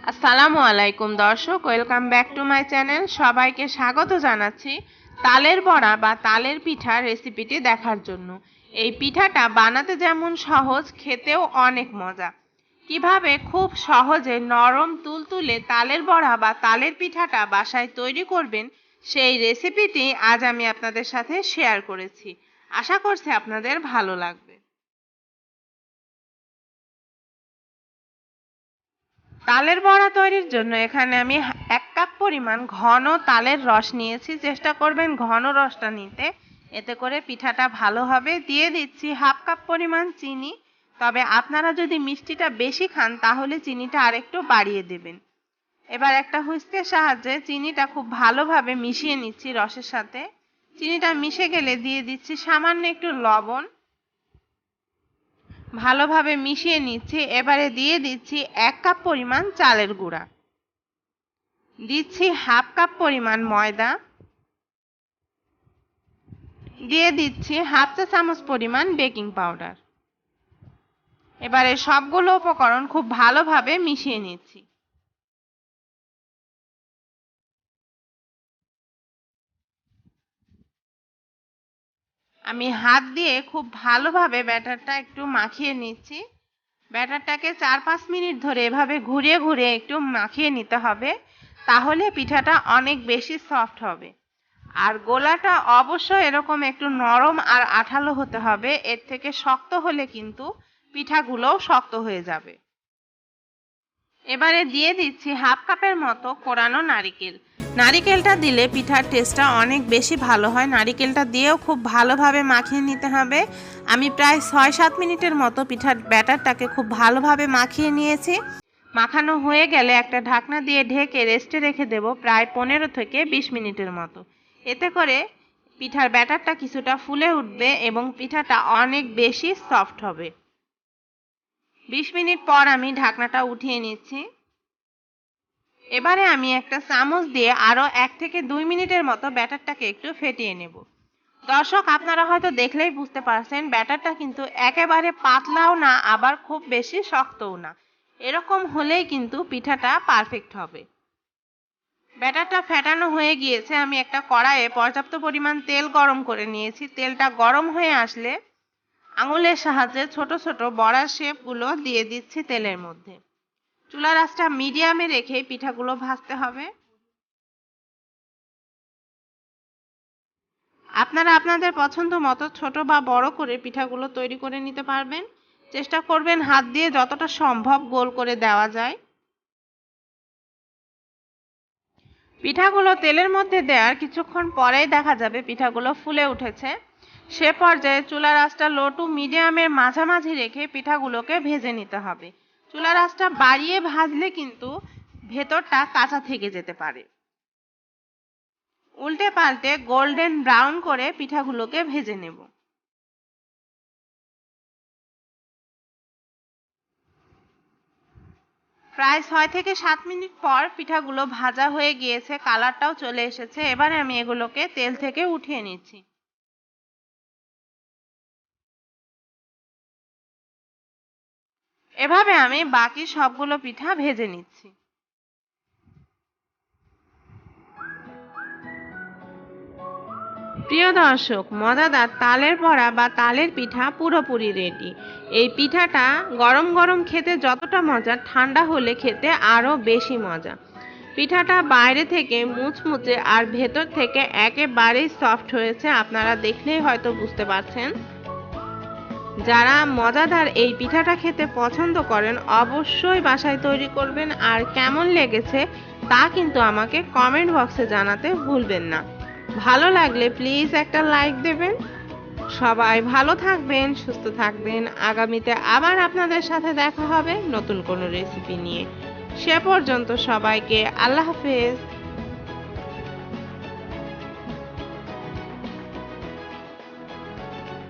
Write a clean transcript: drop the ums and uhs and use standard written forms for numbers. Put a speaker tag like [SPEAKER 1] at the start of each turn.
[SPEAKER 1] আসসালামু আলাইকুম দর্শক, welcome back to my channel. সবাইকে স্বাগত জানাচ্ছি তালের বড়া বা তালের পিঠা রেসিপিটি দেখার জন্য। এই পিঠাটা বানাতে যেমন সহজ, খেতেও অনেক মজা। কিভাবে খুব সহজে নরম তুলতুলে তালের বড়া বা তালের পিঠাটা বাসায় তৈরি করবেন, সেই রেসিপিটি আজ আমি আপনাদের সাথে শেয়ার করেছি। আশা করছি আপনাদের ভালো লাগবে। তালের বড়া তৈরির জন্য এখানে আমি 1 কাপ পরিমাণ ঘন তালের রস নিয়েছি। চেষ্টা করবেন ঘন রসটা নিতে, এতে করে পিঠাটা ভালো হবে। দিয়ে দিচ্ছি 1/2 কাপ পরিমাণ চিনি, তবে আপনারা যদি মিষ্টিটা বেশি খান তাহলে চিনিটা আরেকটু বাড়িয়ে দেবেন। এবার একটা হুইস্কের সাহায্যে চিনিটা খুব ভালোভাবে মিশিয়ে নিচ্ছি রসের সাথে। চিনিটা মিশে গেলে দিয়ে দিচ্ছি সামান্য একটু লবণ, ভালোভাবে মিশিয়ে নিচ্ছি। এবারে দিয়ে দিচ্ছি 1 কাপ পরিমাণ চালের গুঁড়া, দিচ্ছি 1/2 কাপ পরিমাণ ময়দা, দিয়ে দিচ্ছি 1/2 চা চামচ পরিমাণ বেকিং পাউডার। এবারে সবগুলো উপকরণ খুব ভালোভাবে মিশিয়ে নিচ্ছি। আমি হাত দিয়ে খুব ভালোভাবে ব্যাটারটা একটু মাখিয়ে নিচ্ছি। ব্যাটারটাকে 4-5 মিনিট ধরে এভাবে ঘুরিয়ে ঘুরিয়ে একটু মাখিয়ে নিতে হবে, তাহলে পিঠাটা অনেক বেশি সফট হবে। আর গোলাটা অবশ্যই এরকম একটু নরম আর আঠালো হতে হবে, এর থেকে শক্ত হলে কিন্তু পিঠাগুলোও শক্ত হয়ে যাবে। এবারে দিয়ে দিচ্ছি 1/2 কাপের মতো কোরানো নারিকেল। নারিকেলটা দিলে পিঠার টেস্টটা অনেক বেশি ভালো হয়। নারিকেলটা দিয়েও খুব ভালোভাবে মাখিয়ে নিতে হবে। আমি প্রায় 6-7 মিনিটের মতো পিঠার ব্যাটারটাকে খুব ভালোভাবে মাখিয়ে নিয়েছি। মাখানো হয়ে গেলে একটা ঢাকনা দিয়ে ঢেকে রেস্টে রেখে দেব প্রায় 15 থেকে 20 মিনিটের মতো। এতে করে পিঠার ব্যাটারটা কিছুটা ফুলে উঠবে এবং পিঠাটা অনেক বেশি সফট হবে। 20 মিনিট পর আমি ঢাকনাটা উঠিয়ে নিচ্ছি। এবারে আমি একটা চামচ দিয়ে আরও 1 থেকে 2 মিনিটের মতো ব্যাটারটাকে একটু ফেটিয়ে নেব। দর্শক, আপনারা হয়তো দেখলেই বুঝতে পারছেন ব্যাটারটা কিন্তু একেবারে পাতলাও না, আবার খুব বেশি শক্তও না। এরকম হলেই কিন্তু পিঠাটা পারফেক্ট হবে। ব্যাটারটা ফেটানো হয়ে গিয়েছে। আমি একটা কড়াইয়ে পর্যাপ্ত পরিমাণ তেল গরম করে নিয়েছি। তেলটা গরম হয়ে আসলে আঙুলের সাহায্যে ছোট ছোট বড়ার শেপগুলো দিয়ে দিচ্ছি তেলের মধ্যে। চুলার আঁচটা মিডিয়ামে রেখে পিঠাগুলো ভাজতে হবে। আপনারা আপনাদের পছন্দ মতো ছোট বা বড় করে পিঠাগুলো তৈরি করে নিতে পারবেন। চেষ্টা করবেন হাত দিয়ে যতটা সম্ভব গোল করে দেওয়া যায়। পিঠাগুলো তেলের মধ্যে দেওয়ার কিছুক্ষণ পরেই দেখা যাবে পিঠাগুলো ফুলে উঠেছে। সে পর্যায়ে চুলার আঁচটা লো টু মিডিয়ামের মাঝামাঝি রেখে পিঠাগুলোকে ভেজে নিতে হবে। চুলার আঁচটা বাড়িয়ে ভাজলে কিন্তু ভেতরটা কাঁচা থেকে যেতে পারে। উল্টে পাল্টে গোল্ডেন ব্রাউন করে পিঠাগুলোকে ভেজে নেব। প্রায় 6 থেকে 7 মিনিট পর পিঠাগুলো ভাজা হয়ে গিয়েছে, কালারটাও চলে এসেছে। এবারে আমি এগুলোকে তেল থেকে উঠিয়ে নিচ্ছি। এভাবে আমি বাকি সবগুলো পিঠা ভেজে নিচ্ছি। প্রিয় দর্শক, মজাদার তালের বড়া বা তালের পিঠা পুরোপুরি রেডি। এই পিঠাটা গরম গরম খেতে যতটা মজা, ঠান্ডা হলে খেতে আরও বেশি মজা। পিঠাটা বাইরে থেকে মুচমুচে আর ভেতর থেকে একেবারেই সফট হয়েছে, আপনারা দেখলেই হয়তো বুঝতে পারছেন। যারা মজাদার এই পিঠাটা খেতে পছন্দ করেন অবশ্যই বাসায় তৈরি করবেন, আর কেমন লেগেছে তা কিন্তু আমাকে কমেন্ট বক্সে জানাতে ভুলবেন না। ভালো লাগলে প্লিজ একটা লাইক দেবেন। সবাই ভালো থাকবেন, সুস্থ থাকবেন। আগামীতে আবার আপনাদের সাথে দেখা হবে নতুন কোনো রেসিপি নিয়ে। সে পর্যন্ত সবাইকে আল্লাহ হাফেজ।